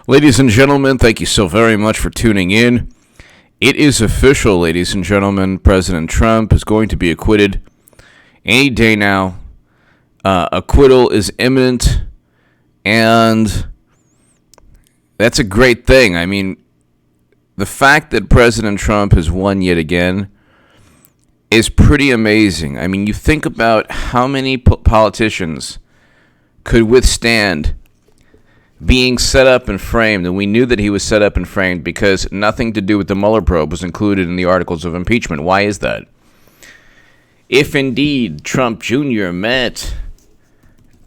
Ladies and gentlemen, thank you so very much for tuning in. It is official, ladies and gentlemen. President Trump is going to be acquitted any day now. Acquittal is imminent, and that's a great thing. I mean, the fact that President Trump has won yet again is pretty amazing. I mean, you think about how many politicians could withstand being set up and framed, and we knew that he was set up and framed because nothing to do with the Mueller probe was included in the articles of impeachment. Why is that? If indeed Trump Jr. met,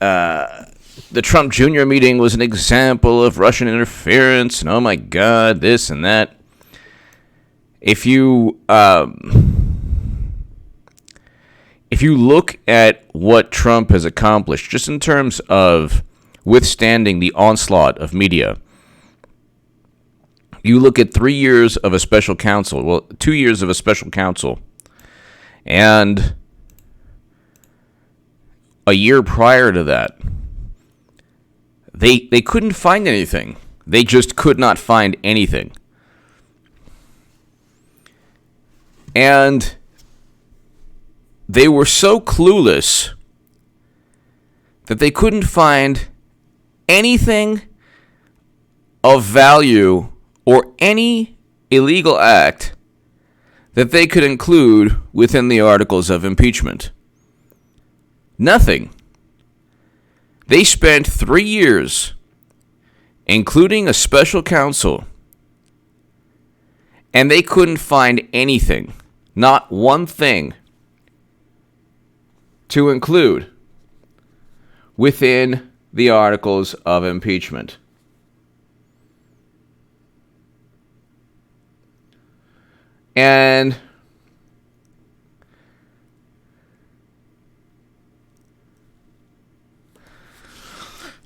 the Trump Jr. meeting was an example of Russian interference, and oh my God, this and that. If you look at what Trump has accomplished, just in terms of withstanding the onslaught of media, you look at 3 years of a special counsel, 2 years of a special counsel, and a year prior to that, they couldn't find anything. They just could not find anything. And they were so clueless that they couldn't find anything of value or any illegal act that they could include within the articles of impeachment. Nothing. They spent 3 years, including a special counsel, and they couldn't find anything, not one thing, to include within the articles of impeachment. And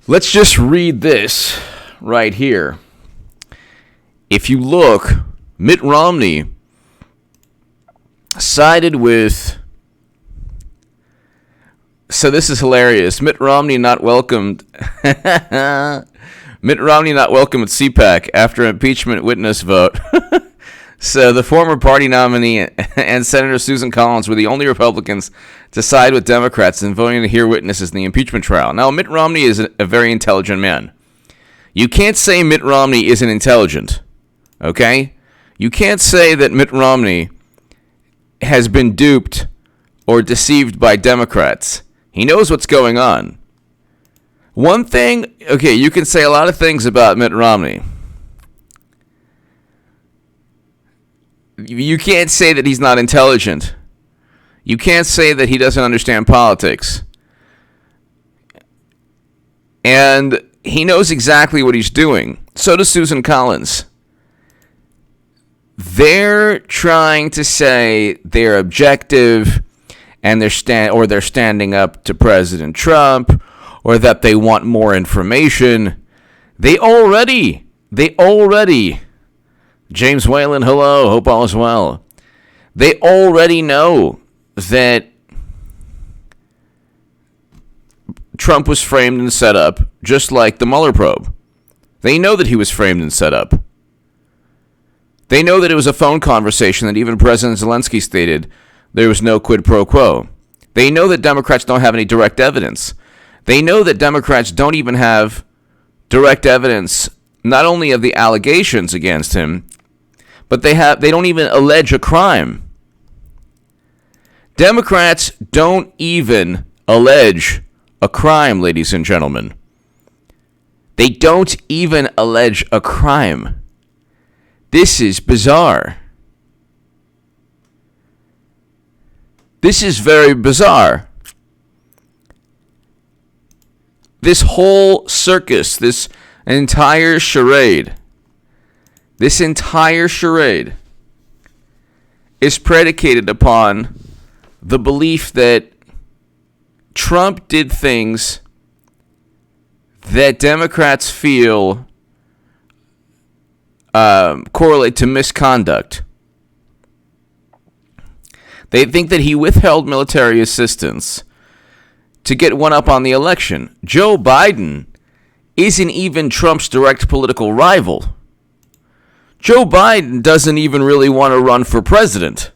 let's just read this right here. If you look, Mitt Romney sided with... So this is hilarious. Mitt Romney not welcomed. Mitt Romney not welcome at CPAC after impeachment witness vote. So the former party nominee and Senator Susan Collins were the only Republicans to side with Democrats in voting to hear witnesses in the impeachment trial. Now, Mitt Romney is a very intelligent man. You can't say Mitt Romney isn't intelligent, okay? You can't say that Mitt Romney has been duped or deceived by Democrats. He knows what's going on. One thing, okay, you can say a lot of things about Mitt Romney. You can't say that he's not intelligent. You can't say that he doesn't understand politics. And he knows exactly what he's doing. So does Susan Collins. They're trying to say they're objective and they're standing up to President Trump, or that they want more information. They already, James Whalen, hello, hope all is well. They already know that Trump was framed and set up, just like the Mueller probe. They know that he was framed and set up. They know that it was a phone conversation that even President Zelensky stated there was no quid pro quo. They know that Democrats don't have any direct evidence. They know that Democrats don't even have direct evidence, not only of the allegations against him, but they don't even allege a crime. Democrats don't even allege a crime, ladies and gentlemen. They don't even allege a crime. This is bizarre. This is very bizarre. This whole circus, this entire charade is predicated upon the belief that Trump did things that Democrats feel correlate to misconduct. They think that he withheld military assistance to get one up on the election. Joe Biden isn't even Trump's direct political rival. Joe Biden doesn't even really want to run for president.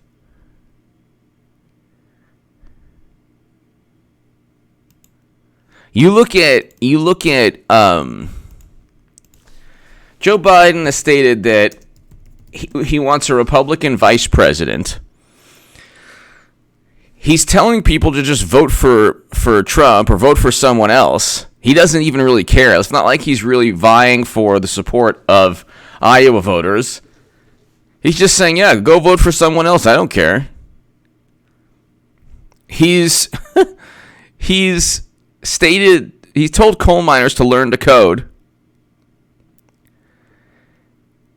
You look at Joe Biden has stated that he wants a Republican vice president. He's telling people to just vote for Trump or vote for someone else. He doesn't even really care. It's not like he's really vying for the support of Iowa voters. He's just saying, yeah, go vote for someone else. I don't care. He's told coal miners to learn to code.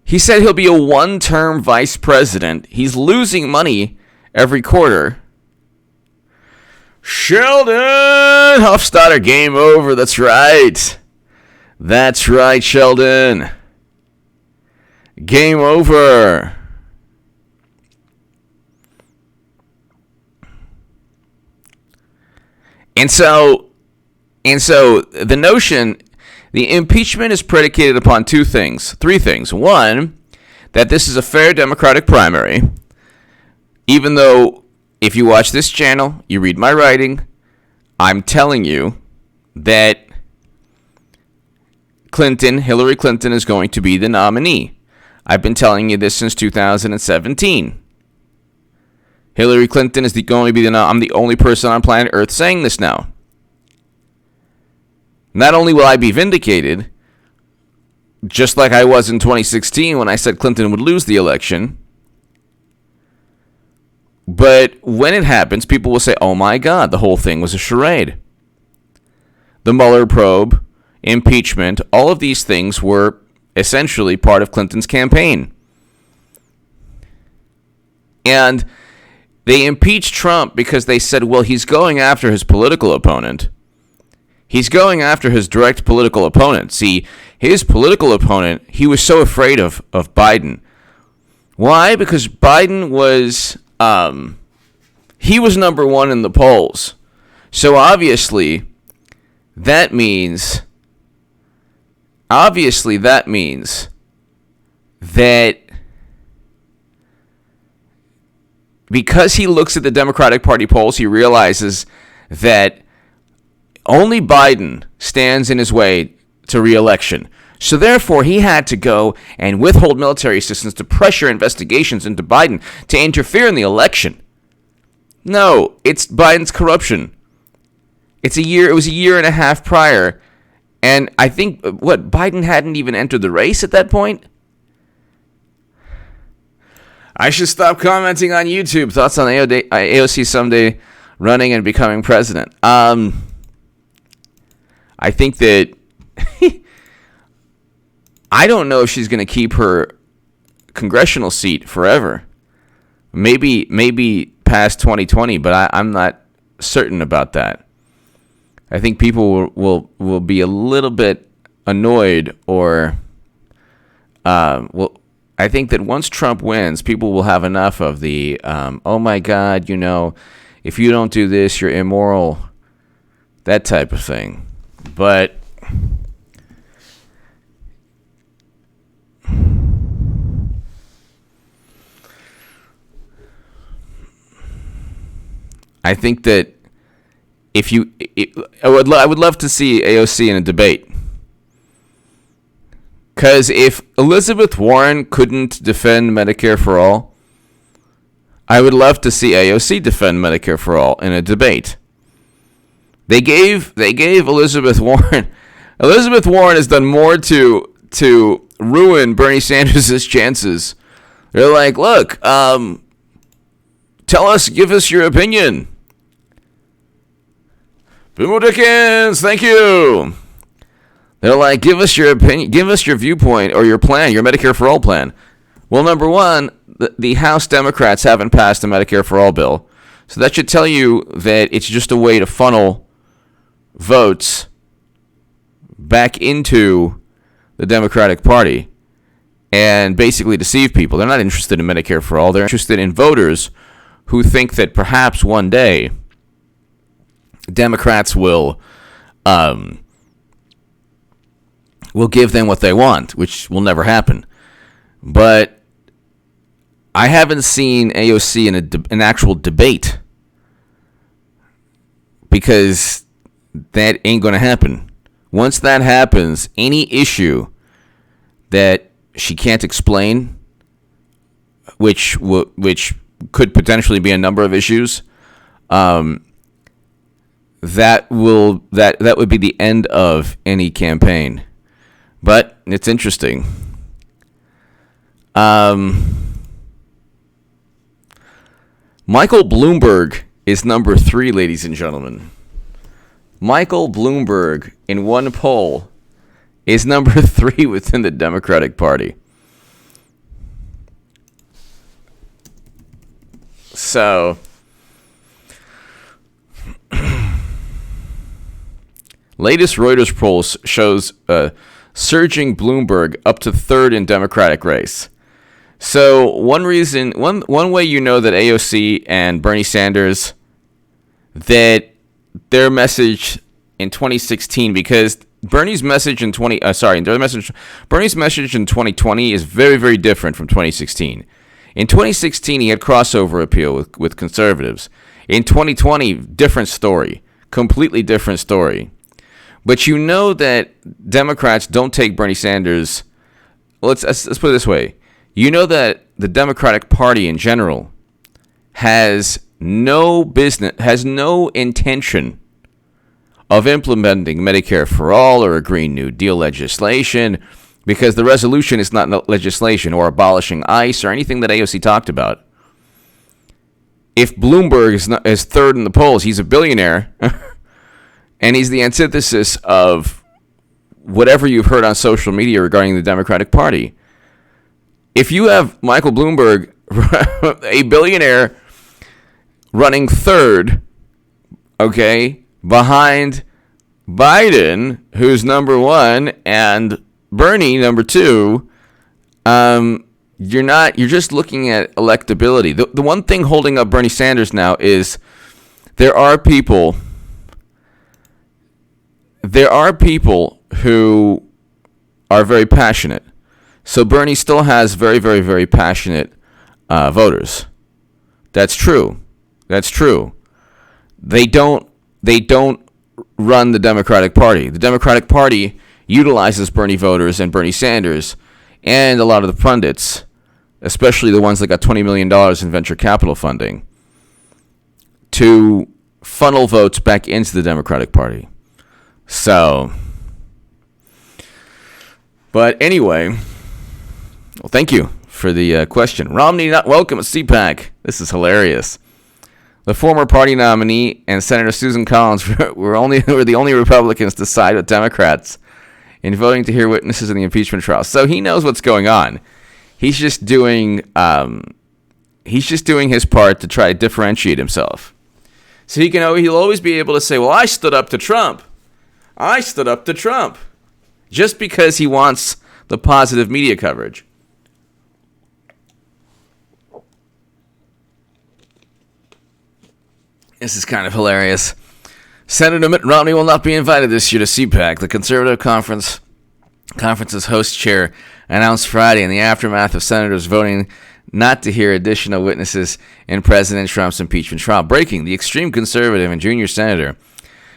He said he'll be a one-term vice president. He's losing money every quarter. Sheldon Hofstadter, game over. That's right. That's right, Sheldon. Game over. And so the notion, the impeachment is predicated upon three things. One, that this is a fair Democratic primary, even though if you watch this channel, you read my writing, I'm telling you that Hillary Clinton is going to be the nominee. I've been telling you this since 2017. Hillary Clinton is going to be I'm the only person on planet Earth saying this now. Not only will I be vindicated, just like I was in 2016 when I said Clinton would lose the election, but when it happens, people will say, oh my God, the whole thing was a charade. The Mueller probe, impeachment, all of these things were essentially part of Clinton's campaign. And they impeached Trump because they said, well, he's going after his political opponent. He's going after his direct political opponent. See, his political opponent, he was so afraid of Biden. Why? Because Biden was... he was number one in the polls. So obviously that means that because he looks at the Democratic Party polls, he realizes that only Biden stands in his way to re-election. So therefore, he had to go and withhold military assistance to pressure investigations into Biden to interfere in the election. No, it's Biden's corruption. It was a year and a half prior, and I think Biden hadn't even entered the race at that point. I should stop commenting on YouTube. Thoughts on AOC someday running and becoming president. I think that I don't know if she's going to keep her congressional seat forever. Maybe past 2020, but I'm not certain about that. I think people will be a little bit annoyed, or I think that once Trump wins, people will have enough of the oh my God, if you don't do this, you're immoral, that type of thing. But I think that I would love to see AOC in a debate. Because if Elizabeth Warren couldn't defend Medicare for all, I would love to see AOC defend Medicare for all in a debate. They gave Elizabeth Warren. Elizabeth Warren has done more to ruin Bernie Sanders' chances. They're like, look, give us your opinion. Boomer Dickens, thank you. They're like, give us your opinion, give us your viewpoint or your plan, your Medicare for all plan. Well, number one, the House Democrats haven't passed a Medicare for all bill. So that should tell you that it's just a way to funnel votes back into the Democratic Party and basically deceive people. They're not interested in Medicare for all. They're interested in voters who think that perhaps one day Democrats will will give them what they want, which will never happen. But I haven't seen AOC in an actual debate, because that ain't going to happen. Once that happens, any issue that she can't explain, which could potentially be a number of issues, that would be the end of any campaign. But it's interesting. Michael Bloomberg is number 3, ladies and gentlemen. Michael Bloomberg, in one poll, is number 3 within the Democratic Party. So, latest Reuters poll shows surging Bloomberg up to 3rd in Democratic race. So one way you know that AOC and Bernie Sanders, that their message in 2016, because Bernie's message in 2020 is very, very different from 2016. In 2016, he had crossover appeal with conservatives. In 2020, different story, completely different story. But you know that Democrats don't take Bernie Sanders. Let's put it this way. You know that the Democratic Party in general has no intention of implementing Medicare for all or a Green New Deal legislation, because the resolution is not legislation, or abolishing ICE or anything that AOC talked about. If Bloomberg is 3rd in the polls, he's a billionaire, and he's the antithesis of whatever you've heard on social media regarding the Democratic Party. If you have Michael Bloomberg, a billionaire, running 3rd, okay, behind Biden, who's number 1, and Bernie, number 2, you're just looking at electability. The one thing holding up Bernie Sanders now is there are people who are very passionate. So Bernie still has very, very, very passionate voters. That's true. They don't run the Democratic Party. The Democratic Party utilizes Bernie voters and Bernie Sanders and a lot of the pundits, especially the ones that got $20 million in venture capital funding, to funnel votes back into the Democratic Party. So, but anyway, well, thank you for the question. Romney not welcome at CPAC. This is hilarious. The former party nominee and Senator Susan Collins were the only Republicans to side with Democrats in voting to hear witnesses in the impeachment trial. So he knows what's going on. He's just doing his part to try to differentiate himself. So he'll always be able to say, "Well, I stood up to Trump. I stood up to Trump," just because he wants the positive media coverage. This is kind of hilarious. Senator Mitt Romney will not be invited this year to CPAC. The conservative conference's host chair announced Friday in the aftermath of senators voting not to hear additional witnesses in President Trump's impeachment trial. Breaking: the extreme conservative and junior senator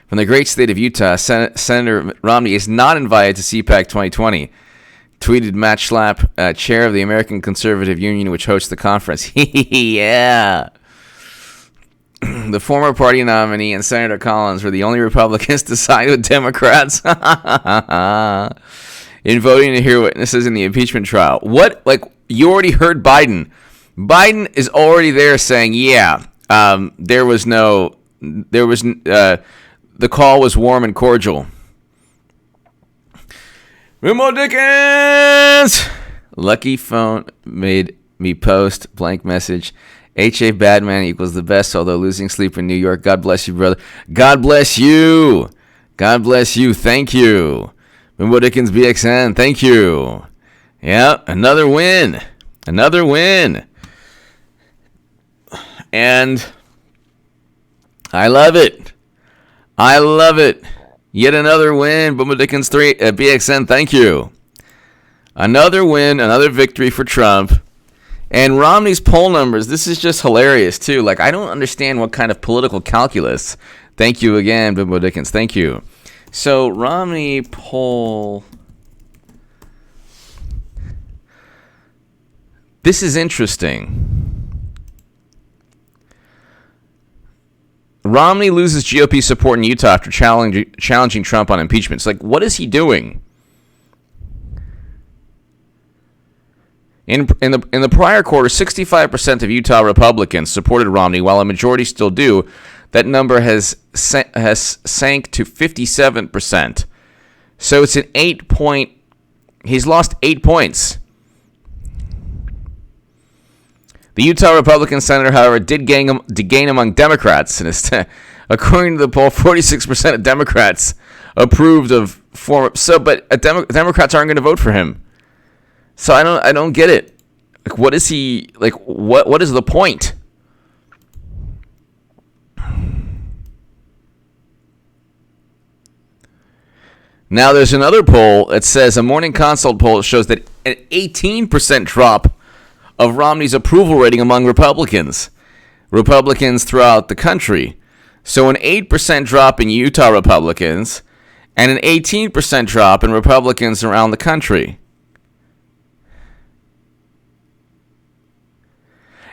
from the great state of Utah, Senator Romney, is not invited to CPAC 2020, tweeted Matt Schlapp, chair of the American Conservative Union, which hosts the conference. Yeah. The former party nominee and Senator Collins were the only Republicans to side with Democrats in voting to hear witnesses in the impeachment trial. What? Like, you already heard Biden. Biden is already there saying, yeah, the call was warm and cordial. Mimo Dickens! Lucky phone made me post blank message. H.A. Badman equals the best, although losing sleep in New York. God bless you, brother. God bless you. God bless you. Thank you. Mimo Dickens BXN. Thank you. Yeah, another win. Another win. And I love it. I love it. Yet another win. Boomer Dickens 3 at BXN. Thank you. Another win, another victory for Trump. And Romney's poll numbers, this is just hilarious, too. Like, I don't understand what kind of political calculus. Thank you again, Bimbo Dickens. Thank you. So, Romney poll. This is interesting. Romney loses GOP support in Utah after challenging Trump on impeachment. It's like, what is he doing? In the prior quarter, 65% of Utah Republicans supported Romney, while a majority still do. That number has sank to 57%. So it's an 8-point. He's lost 8 points. The Utah Republican senator, however, did gain among Democrats. And according to the poll, 46% of Democrats approved of former. But Democrats aren't going to vote for him. So I don't get it. Like, what is he like? What is the point? Now there's another poll that says a Morning Consult poll shows that an 18% drop of Romney's approval rating among Republicans throughout the country. So an 8% drop in Utah Republicans and an 18% drop in Republicans around the country.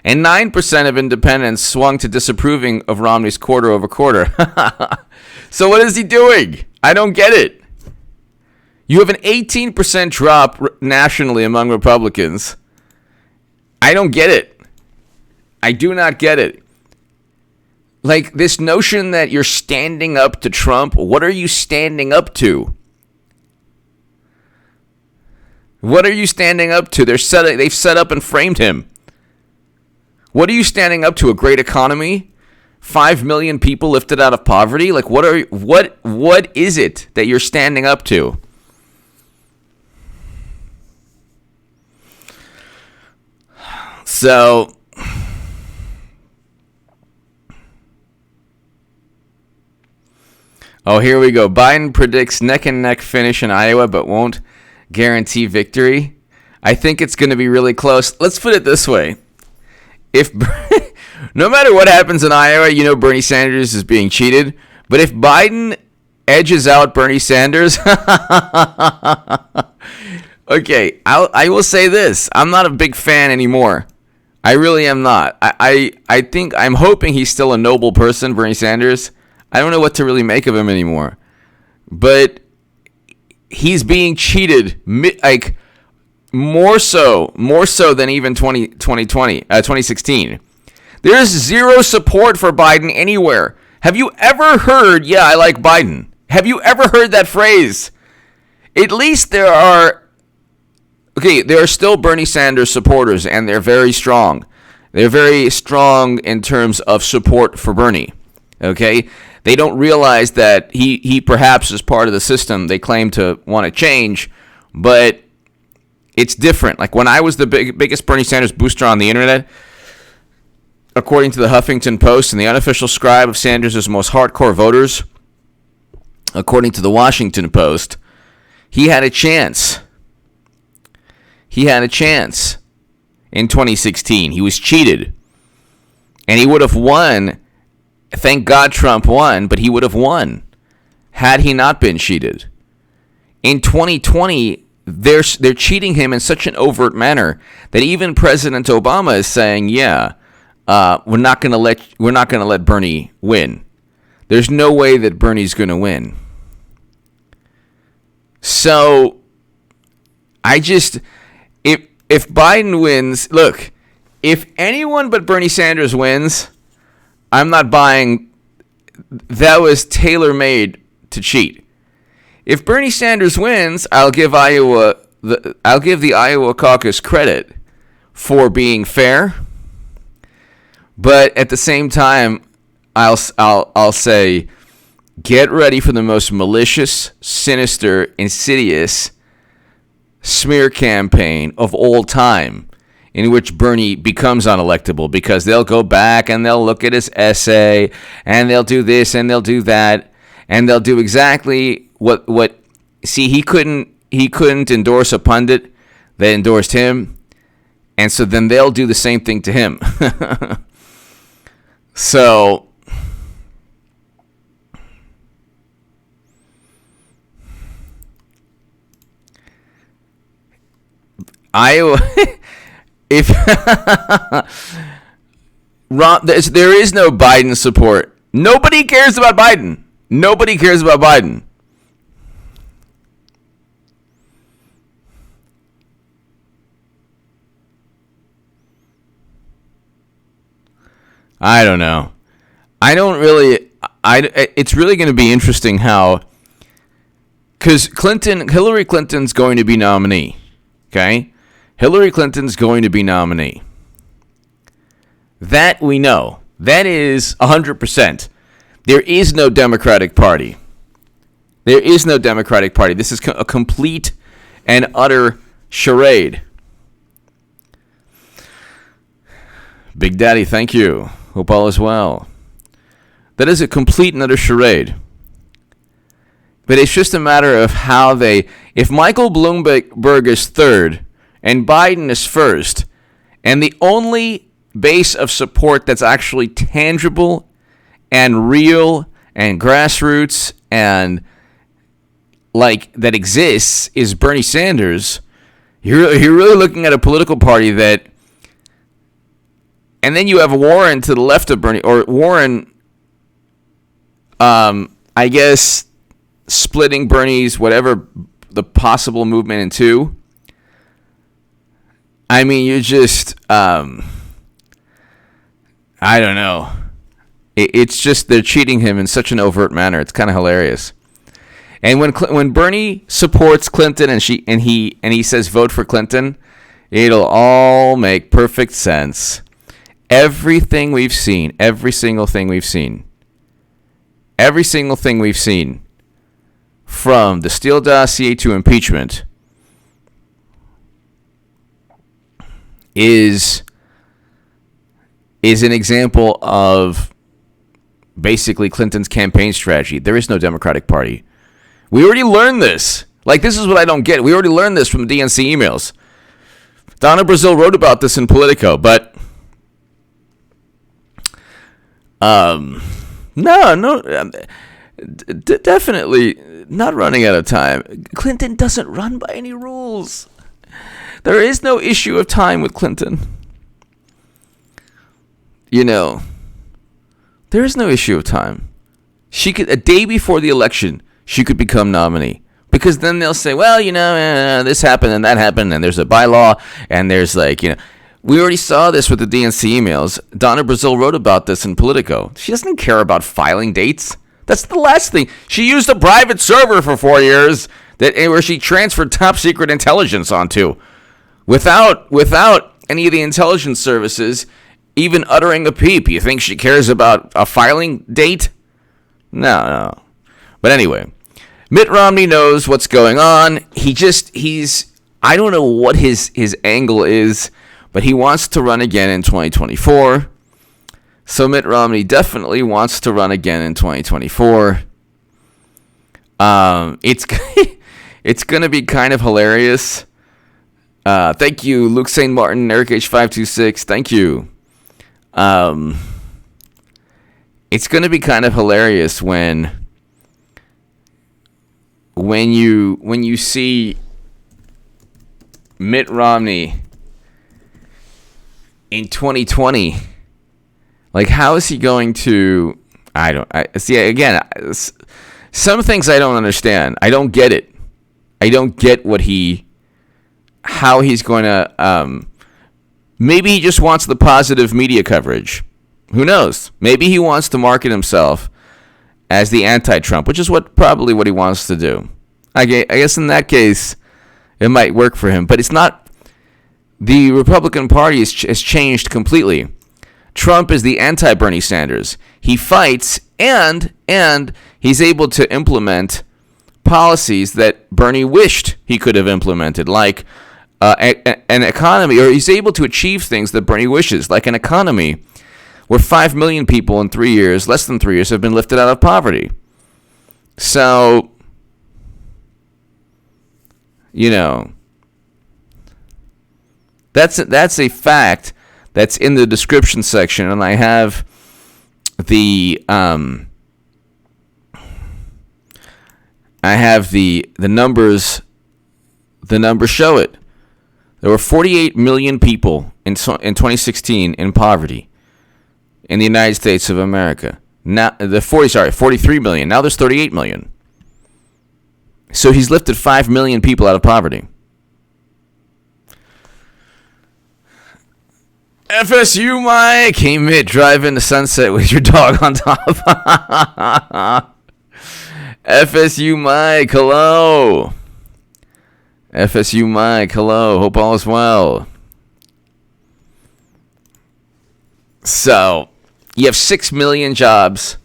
And 9% of independents swung to disapproving of Romney's quarter over quarter. So what is he doing? I don't get it. You have an 18% drop nationally among Republicans. I don't get it. I do not get it. Like, this notion that you're standing up to Trump, what are you standing up to? What are you standing up to? They've set up and framed him. What are you standing up to? A great economy? 5 million people lifted out of poverty? Like, what is it that you're standing up to? So, here we go. Biden predicts neck and neck finish in Iowa, but won't guarantee victory. I think it's going to be really close. Let's put it this way. If no matter what happens in Iowa, you know Bernie Sanders is being cheated. But if Biden edges out Bernie Sanders, okay, I will say this. I'm not a big fan anymore. I really am not. I think I'm hoping he's still a noble person, Bernie Sanders. I don't know what to really make of him anymore. But he's being cheated, like, more so than even 2016. There's zero support for Biden anywhere. Have you ever heard, yeah, I like Biden? Have you ever heard that phrase? At least there are still Bernie Sanders supporters, and they're very strong. They're very strong in terms of support for Bernie. Okay? They don't realize that he perhaps is part of the system they claim to want to change, but it's different. Like, when I was the biggest Bernie Sanders booster on the internet, according to the Huffington Post and the unofficial scribe of Sanders' most hardcore voters, according to the Washington Post, he had a chance. He had a chance in 2016. He was cheated. And he would have won. Thank God Trump won, but he would have won had he not been cheated. In 2020, they're cheating him in such an overt manner that even President Obama is saying, "Yeah, we're not going to let Bernie win. There's no way that Bernie's going to win." So, if Biden wins, look, if anyone but Bernie Sanders wins, I'm not buying. That was tailor-made to cheat. If Bernie Sanders wins, I'll give the Iowa caucus credit for being fair. But at the same time, I'll say, get ready for the most malicious, sinister, insidious smear campaign of all time, in which Bernie becomes unelectable, because they'll go back and they'll look at his essay and they'll do this and they'll do that. and they'll do exactly what. See, he couldn't endorse a pundit that endorsed him, and so then they'll do the same thing to him. So Iowa, if there is no Biden support. Nobody cares about Biden. Nobody cares about Biden. I don't know. It's really going to be interesting how, because Hillary Clinton's going to be nominee. Okay? Hillary Clinton's going to be nominee. That we know. That is 100%. There is no Democratic Party. There is no Democratic Party. This is a complete and utter charade. Big Daddy, thank you. Hope all is well. That is a complete and utter charade. But it's just a matter of how if Michael Bloomberg is third and Biden is first, and the only base of support that's actually tangible and real and grassroots and that exists is Bernie Sanders, you're really looking at a political party that. And then you have Warren to the left of Bernie, or Warren, I guess, splitting Bernie's whatever the possible movement in two. I mean, you just, I don't know. It's just they're cheating him in such an overt manner. It's kind of hilarious. And when Bernie supports Clinton and he says vote for Clinton, it'll all make perfect sense. Everything we've seen, every single thing we've seen from the Steele dossier to impeachment is an example of basically Clinton's campaign strategy. There is no Democratic Party. We already learned this. This is what I don't get. We already learned this from the DNC emails. Donna Brazile wrote about this in Politico, but definitely not running out of time. Clinton doesn't run by any rules. There is no issue of time with Clinton. There is no issue of time. She could, a day before the election, she could become nominee. Because then they'll say, well, this happened and that happened, and there's a bylaw, and there's we already saw this with the DNC emails. Donna Brazile wrote about this in Politico. She doesn't care about filing dates. That's the last thing. She used a private server for 4 years where she transferred top secret intelligence onto, without any of the intelligence services even uttering a peep. You think she cares about a filing date? No. But anyway, Mitt Romney knows what's going on. I don't know what his angle is, but he wants to run again in 2024. So Mitt Romney definitely wants to run again in 2024. It's going to be kind of hilarious. Thank you, Luke St. Martin, Eric H526. Thank you. It's going to be kind of hilarious when you see Mitt Romney in 2020. How is he going to? Some things I don't understand. I don't get it. I don't get how he's going to. Maybe he just wants the positive media coverage. Who knows? Maybe he wants to market himself as the anti-Trump, which is probably what he wants to do. I guess in that case, it might work for him. But it's not. The Republican Party has changed completely. Trump is the anti-Bernie Sanders. He fights and he's able to implement policies that Bernie wished he could have implemented, like an economy, or he's able to achieve things that Bernie wishes, like an economy where 5 million people in 3 years, less than 3 years, have been lifted out of poverty. So, that's a fact that's in the description section, and I have the numbers. The numbers show it. There were 48 million people in 2016 in poverty in the United States of America. Now 43 million. Now there's 38 million. So he's lifted 5 million people out of poverty. FSU Mike, hey Mitt, drive into Sunset with your dog on top. FSU Mike, hello. FSU Mike, hello. Hope all is well. So, you have 6 million jobs.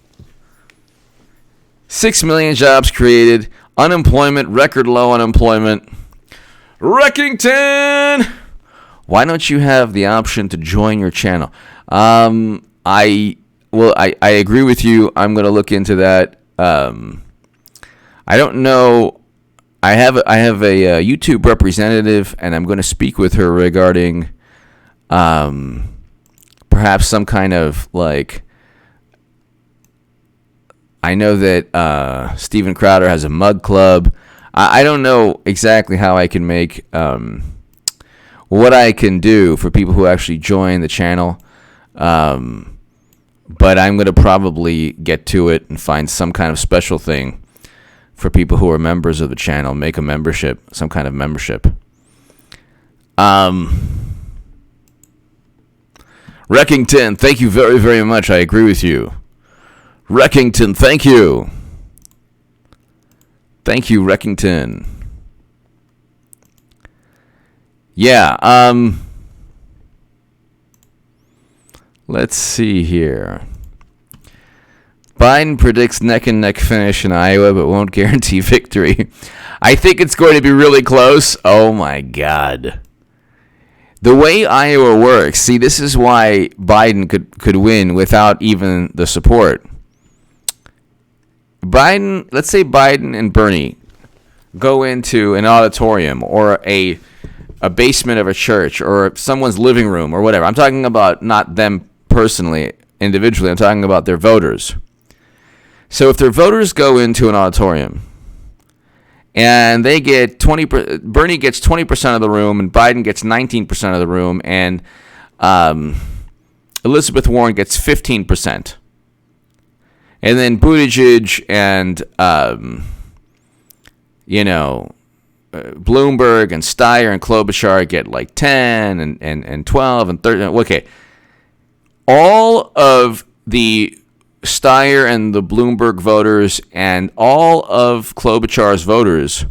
6 million jobs created. Unemployment, record low unemployment. Reckington! Why don't you have the option to join your channel? I agree with you. I'm going to look into that. I don't know. I have a YouTube representative, and I'm going to speak with her regarding perhaps some kind of I know that Steven Crowder has a mug club. I don't know exactly how I can make what I can do for people who actually join the channel. But I'm going to probably get to it and find some kind of special thing for people who are members of the channel. Make a membership, some kind of membership. Reckington, thank you very, very much. I agree with you. Reckington, thank you. Thank you, Reckington. Yeah, let's see here. Biden predicts neck-and-neck finish in Iowa, but won't guarantee victory. I think it's going to be really close. Oh, my God. The way Iowa works, see, this is why Biden could win without even the support. Let's say Biden and Bernie go into an auditorium or a basement of a church or someone's living room or whatever. I'm talking about not them personally, individually. I'm talking about their voters. So if their voters go into an auditorium and they get Bernie gets 20% of the room and Biden gets 19% of the room and Elizabeth Warren gets 15%. And then Buttigieg and, Bloomberg and Steyer and Klobuchar get like 10 and 12 and 13. Okay. All of the Steyer and the Bloomberg voters and all of Klobuchar's voters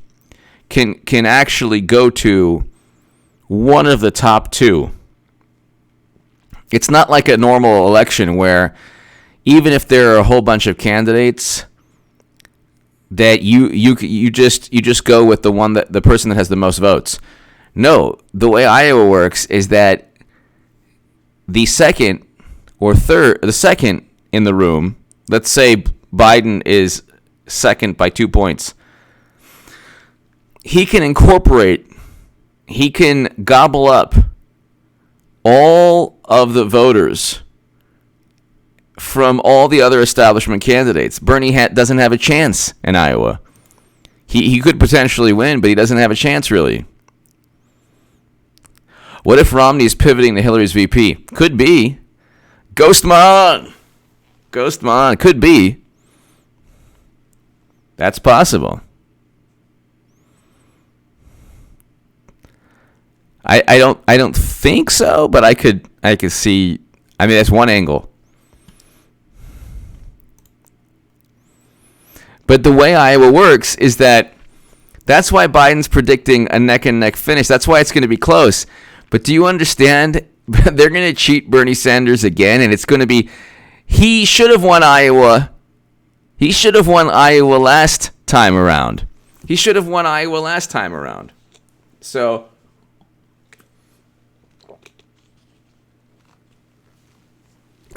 can actually go to one of the top two. It's not like a normal election where even if there are a whole bunch of candidates, that you just go with the person that has the most votes. No, the way Iowa works is that the second in the room, let's say Biden is second by 2 points, he can gobble up all of the voters from all the other establishment candidates. Bernie doesn't have a chance in Iowa. He could potentially win, but he doesn't have a chance, really. What if Romney is pivoting to Hillary's VP? Could be. Ghostmon, could be. That's possible. I don't think so, but I could see. I mean, that's one angle. But the way Iowa works is that's why Biden's predicting a neck-and-neck finish. That's why it's going to be close. But do you understand? They're going to cheat Bernie Sanders again, and it's going to be he should have won Iowa. He should have won Iowa last time around. So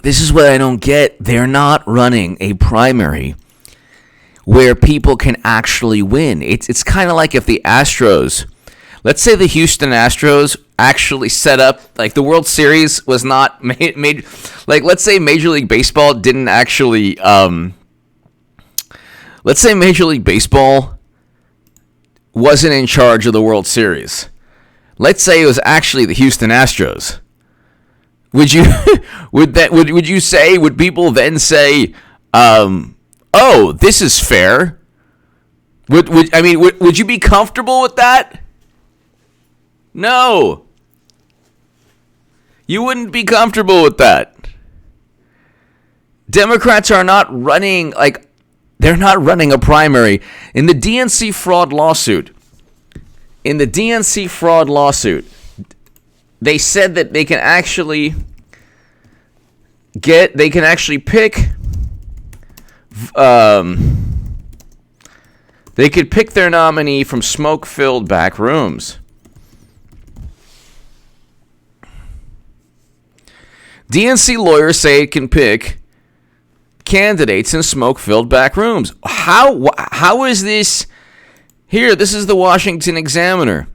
this is what I don't get. They're not running a primary where people can actually win. It's kind of like if the Astros, let's say the Houston Astros actually set up, like the World Series was not made like let's say Major League Baseball didn't actually, let's say Major League Baseball wasn't in charge of the World Series. Let's say it was actually the Houston Astros. Would you would you say, would people then say, oh, this is fair? Would you be comfortable with that? No. You wouldn't be comfortable with that. Democrats are not running, like, they're not running a primary. In the DNC fraud lawsuit, they said that they can actually pick, they could pick their nominee from smoke-filled back rooms. DNC lawyers say it can pick candidates in smoke-filled back rooms. How is this? Here, this is the Washington Examiner.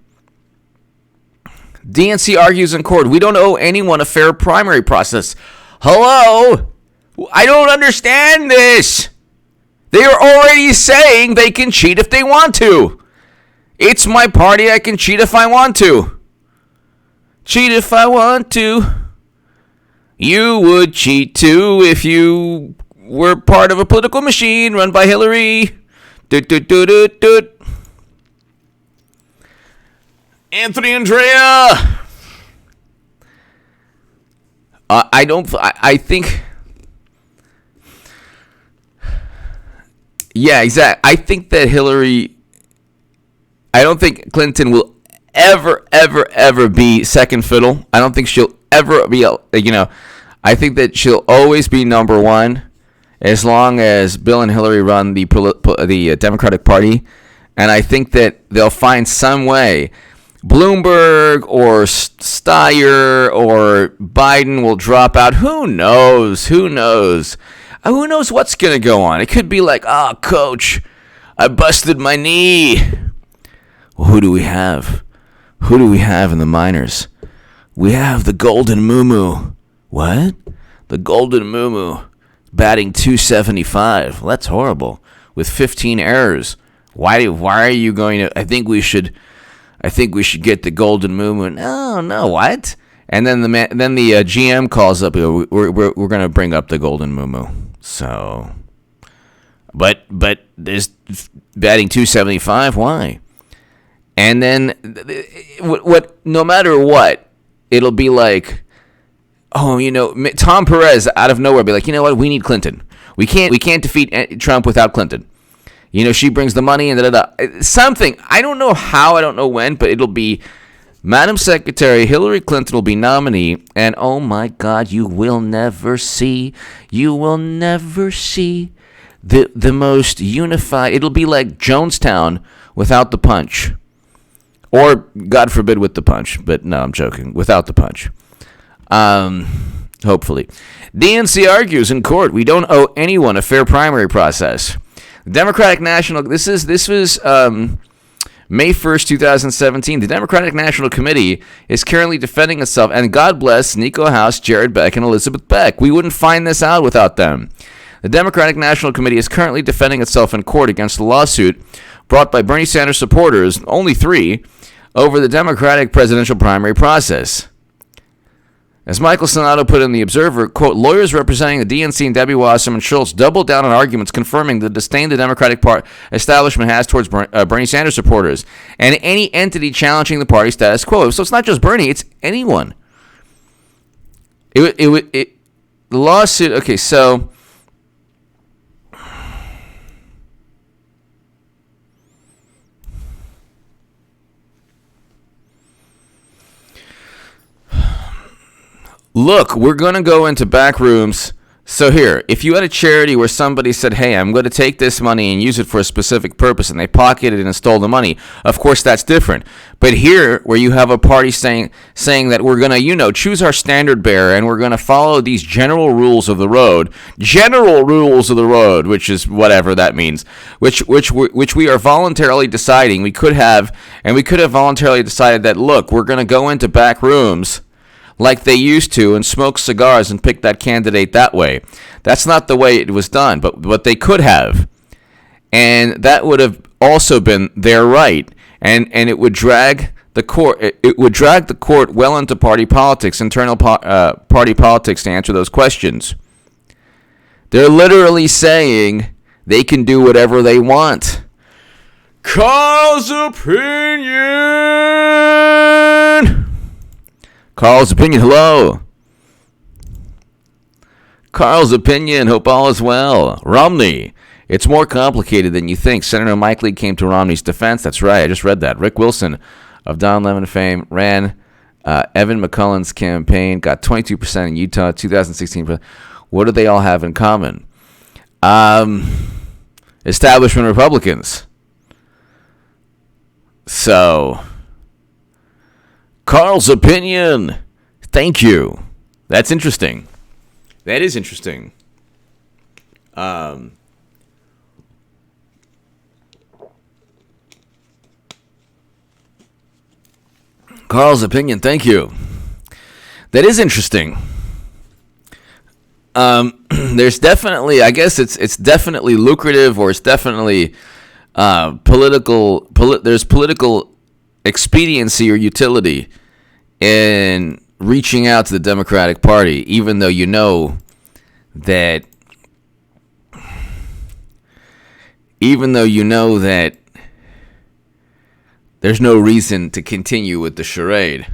DNC argues in court, we don't owe anyone a fair primary process. Hello? I don't understand this. They are already saying they can cheat if they want to. It's my party, I can cheat if I want to. Cheat if I want to. You would cheat too if you were part of a political machine run by Hillary. Anthony Andrea. I think. Yeah, exactly. I think that Hillary. I don't think Clinton will ever be second fiddle. I don't think she'll ever be, I think that she'll always be number one as long as Bill and Hillary run the Democratic Party. And I think that they'll find some way. Bloomberg or Steyer or Biden will drop out. Who knows? Who knows what's going to go on? It could be like, coach, I busted my knee. Well, who do we have? Who do we have in the minors? We have the Golden Moo. What? The Golden Moo batting .275. Well, that's horrible. With 15 errors. Why are you going to? I think we should get the Golden Moo. No, what? And then the GM calls up. We're going to bring up the Golden Moo. So, but there's batting .275. Why? And then what? No matter what, it'll be like, Tom Perez out of nowhere be like, you know what? We need Clinton. We can't defeat Trump without Clinton. She brings the money and something. I don't know how, I don't know when, but it'll be Madam Secretary Hillary Clinton will be nominee, and oh my God, you will never see the most unified. It'll be like Jonestown without the punch. Or, God forbid, with the punch. But no, I'm joking. Without the punch. Hopefully. DNC argues in court, we don't owe anyone a fair primary process. Democratic National, this was May 1st, 2017. The Democratic National Committee is currently defending itself, and God bless Nico House, Jared Beck, and Elizabeth Beck. We wouldn't find this out without them. The Democratic National Committee is currently defending itself in court against a lawsuit brought by Bernie Sanders supporters, only 3, over the Democratic presidential primary process. As Michael Sonato put in The Observer, quote, lawyers representing the DNC and Debbie Wasserman Schultz doubled down on arguments confirming the disdain the Democratic establishment has towards Bernie Sanders supporters and any entity challenging the party status quo. So it's not just Bernie, it's anyone. The lawsuit, okay, so look, we're going to go into back rooms So here, if you had a charity where somebody said, hey, I'm going to take this money and use it for a specific purpose, and they pocketed it and stole the money, of course that's different. But here, where you have a party saying that we're going to, choose our standard bearer, and we're going to follow these general rules of the road, which is whatever that means, which we are voluntarily deciding. We could have voluntarily decided that, look, we're going to go into back rooms like they used to and smoke cigars and pick that candidate that way. That's not the way it was done, but they could have. And that would have also been their right. And it would drag the court well into party politics, internal party politics, to answer those questions. They're literally saying they can do whatever they want. Carl's opinion. Carl's opinion, hello. Carl's opinion, hope all is well. Romney, it's more complicated than you think. Senator Mike Lee came to Romney's defense. That's right, I just read that. Rick Wilson of Don Lemon fame ran Evan McCullen's campaign, got 22% in Utah, 2016. What do they all have in common? Establishment Republicans. So, Carl's opinion. Thank you. That's interesting. That is interesting. Carl's opinion. Thank you. That is interesting. There's definitely, I guess it's definitely lucrative, or it's definitely there's political expediency or utility in reaching out to the Democratic Party, even though you know that there's no reason to continue with the charade.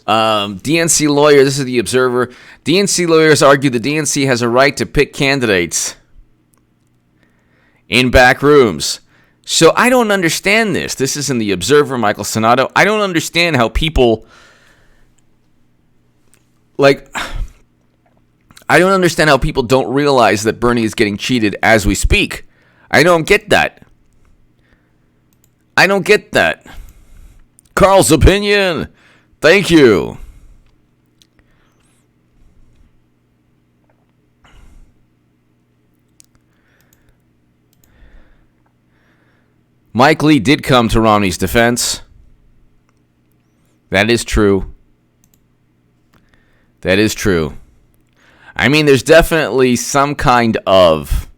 DNC lawyer, this is the Observer. DNC lawyers argue the DNC has a right to pick candidates in back rooms. So I don't understand this. This is in the Observer, Michael Sonato. I don't understand how people, I don't understand how people don't realize that Bernie is getting cheated as we speak. I don't get that. Carl's opinion. Thank you. Mike Lee did come to Romney's defense. That is true. I mean, there's definitely some kind of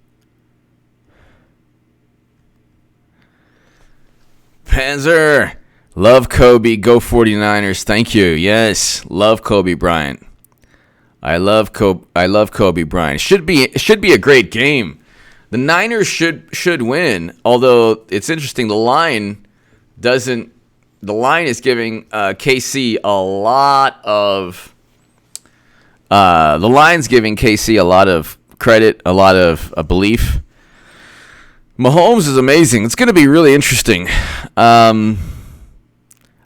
Panzer. Love Kobe. Go 49ers. Thank you. Yes, love Kobe Bryant. I love Kobe Bryant. It should be a great game. The Niners should win, although it's interesting. The line is giving KC a lot of. The line's giving KC a lot of credit, a lot of belief. Mahomes is amazing. It's going to be really interesting. I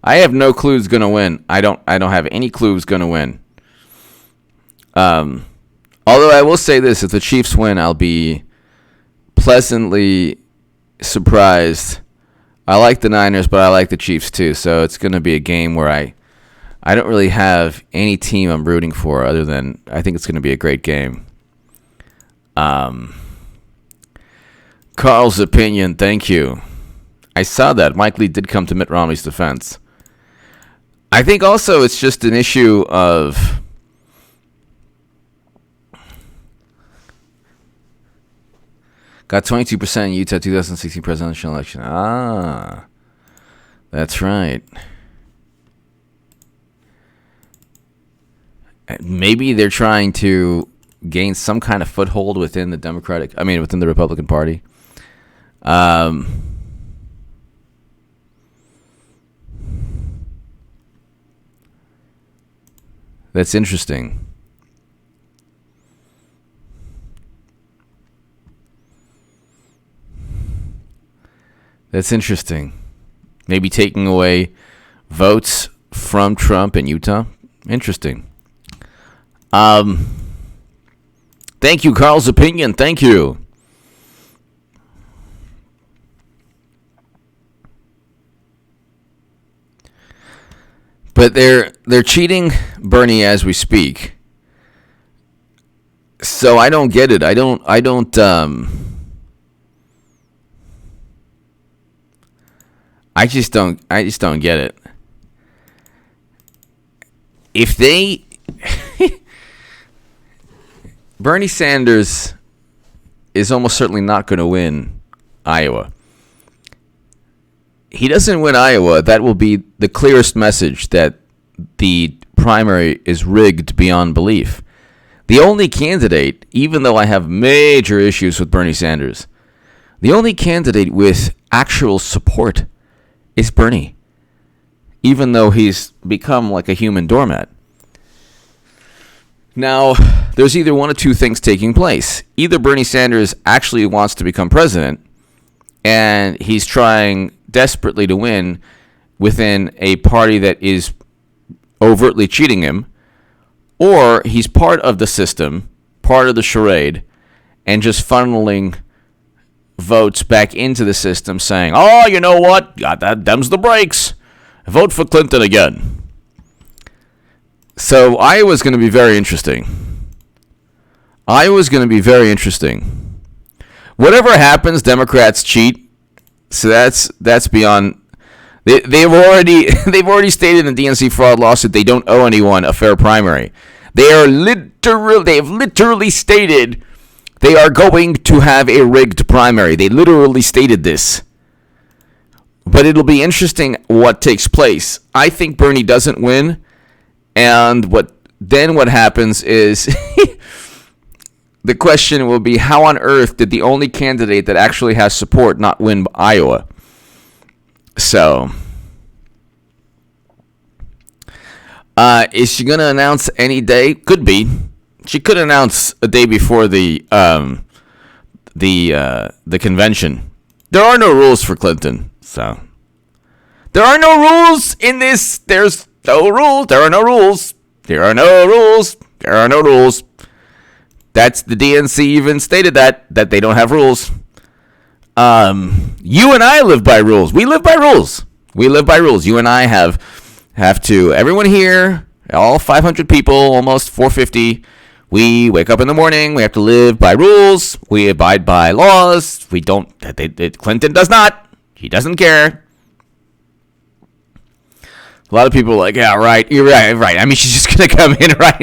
have no clue who's going to win. I don't have any clue who's going to win. Although I will say this: if the Chiefs win, I'll be pleasantly surprised. I like the Niners, but I like the Chiefs too. So it's going to be a game where I don't really have any team I'm rooting for other than I think it's going to be a great game. Carl's opinion, thank you. I saw that. Mike Lee did come to Mitt Romney's defense. I think also it's just an issue of got 22% in Utah 2016 presidential election. That's right. Maybe they're trying to gain some kind of foothold within the within the Republican Party. That's interesting. Maybe taking away votes from Trump in Utah. Interesting. Thank you, Carl's opinion. Thank you. But they're cheating Bernie as we speak. So I don't get it. I just don't get it. If they Bernie Sanders is almost certainly not going to win Iowa. He doesn't win Iowa, that will be the clearest message that the primary is rigged beyond belief. The only candidate, even though I have major issues with Bernie Sanders, the only candidate with actual support is Bernie, even though he's become like a human doormat. Now, there's either one of two things taking place. Either Bernie Sanders actually wants to become president, and he's trying desperately to win within a party that is overtly cheating him, or he's part of the system, part of the charade, and just funneling votes back into the system saying, oh, you know what? Got that, them's the breaks. Vote for Clinton again. So Iowa's going to be very interesting. Whatever happens, Democrats cheat. So that's beyond. They've already stated in the DNC fraud lawsuit they don't owe anyone a fair primary. They have literally stated they are going to have a rigged primary. They literally stated this. But it'll be interesting what takes place. I think Bernie doesn't win, and what happens is the question will be, how on earth did the only candidate that actually has support not win Iowa? So, is she going to announce any day? Could be. She could announce a day before the convention. There are no rules for Clinton, so there are no rules in this. There's no rules. There are no rules. There are no rules. There are no rules. That's the DNC even stated that they don't have rules. You and I live by rules. We live by rules. You and I have to. Everyone here, all 500 people, almost 450. We wake up in the morning. We have to live by rules. We abide by laws. We don't. Clinton does not. He doesn't care. A lot of people are like, yeah, right. You're right. I mean, she's just gonna come in, right?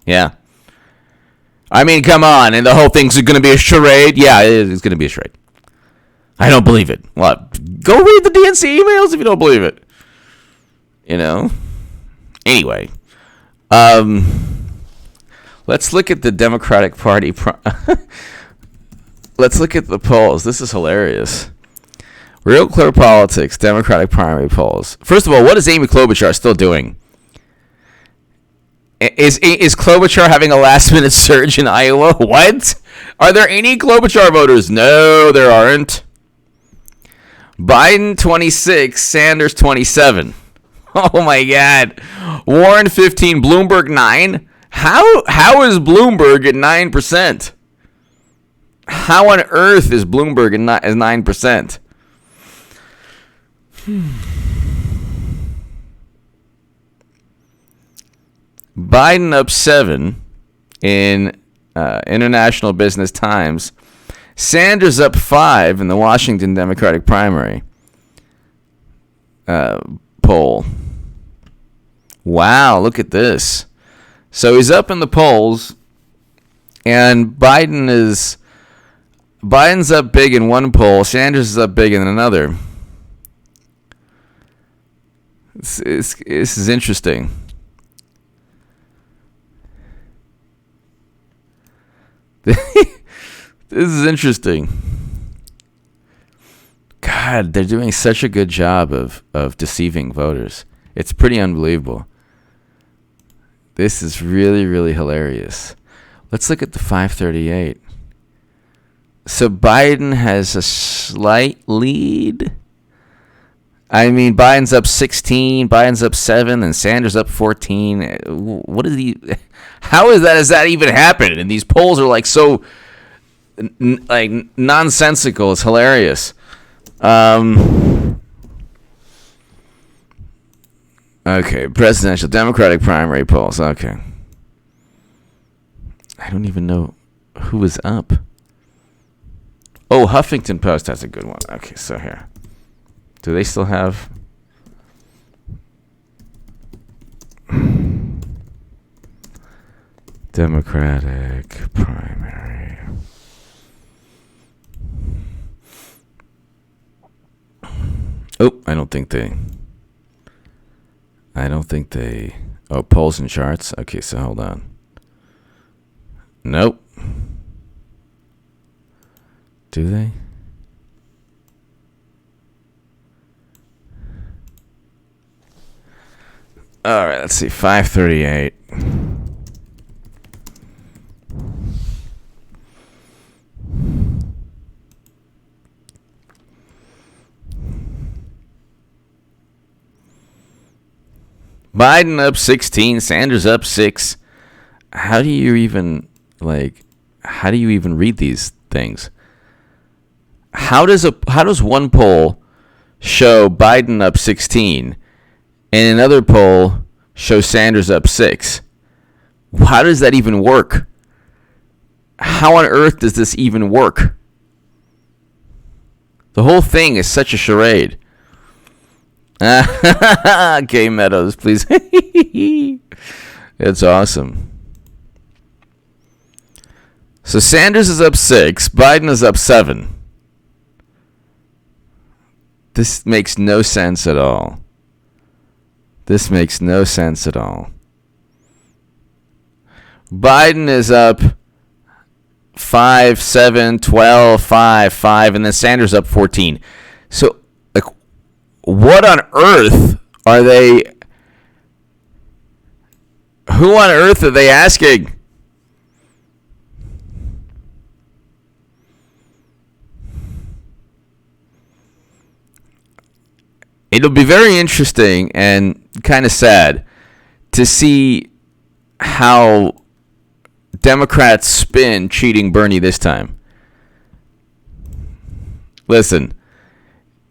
Yeah. I mean, come on. And the whole thing's going to be a charade? Yeah, it's going to be a charade. I don't believe it. Well, go read the DNC emails if you don't believe it. You know? Anyway. Let's look at the Democratic Party. Let's look at the polls. This is hilarious. Real Clear Politics, Democratic primary polls. First of all, what is Amy Klobuchar still doing? Is Klobuchar having a last-minute surge in Iowa? What? Are there any Klobuchar voters? No, there aren't. Biden 26, Sanders 27. Oh my God. Warren 15, Bloomberg 9. How is Bloomberg at 9%? How on earth is Bloomberg at 9%? Biden up 7 in International Business Times. Sanders up 5 in the Washington Democratic primary poll. Wow, look at this. So he's up in the polls, and Biden's up big in one poll. Sanders is up big in another. This is interesting. This is interesting. God, they're doing such a good job of deceiving voters. It's pretty unbelievable. This is really, really hilarious. Let's look at the 538. So Biden has a slight lead. I mean, Biden's up 16, Biden's up 7, and Sanders up 14. What is he? How is that? Has that even happened? And these polls are like so like nonsensical. It's hilarious. Okay, presidential Democratic primary polls. Okay. I don't even know who is up. Oh, Huffington Post has a good one. Okay, so here. Do they still have... Democratic primary. Oh, I don't think they... Oh, polls and charts? Okay, so hold on. Nope. Do they? All right, let's see. 538. Biden up 16, Sanders up 6. How do you even read these things? How does one poll show Biden up 16 and another poll show Sanders up 6? How does that even work? How on earth does this even work? The whole thing is such a charade. Okay, Meadows, please. It's awesome. So Sanders is up 6, Biden is up 7. This makes no sense at all. This makes no sense at all. Biden is up 5, 7, 12, 5, 5, and then Sanders up 14. So, like, what on earth are they... Who on earth are they asking? It'll be very interesting and kind of sad to see how Democrats spin cheating Bernie this time. Listen,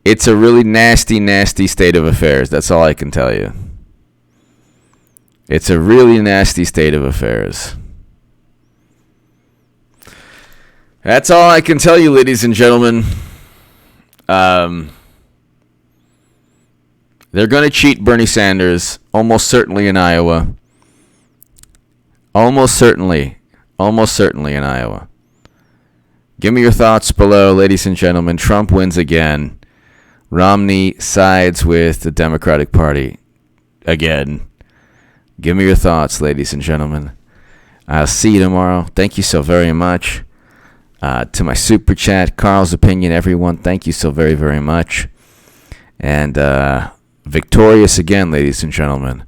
it's a really nasty, nasty state of affairs. That's all I can tell you. It's a really nasty state of affairs. That's all I can tell you, ladies and gentlemen. They're going to cheat Bernie Sanders, almost certainly in Iowa. Almost certainly in Iowa. Give me your thoughts below, ladies and gentlemen. Trump wins again. Romney sides with the Democratic Party again. Give me your thoughts, ladies and gentlemen. I'll see you tomorrow. Thank you so very much. To my super chat, Carl's opinion, everyone, thank you so very, very much. And victorious again, ladies and gentlemen.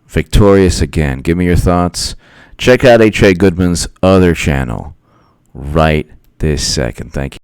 Victorious again. Give me your thoughts. Check out H.A. Goodman's other channel right this second. Thank you.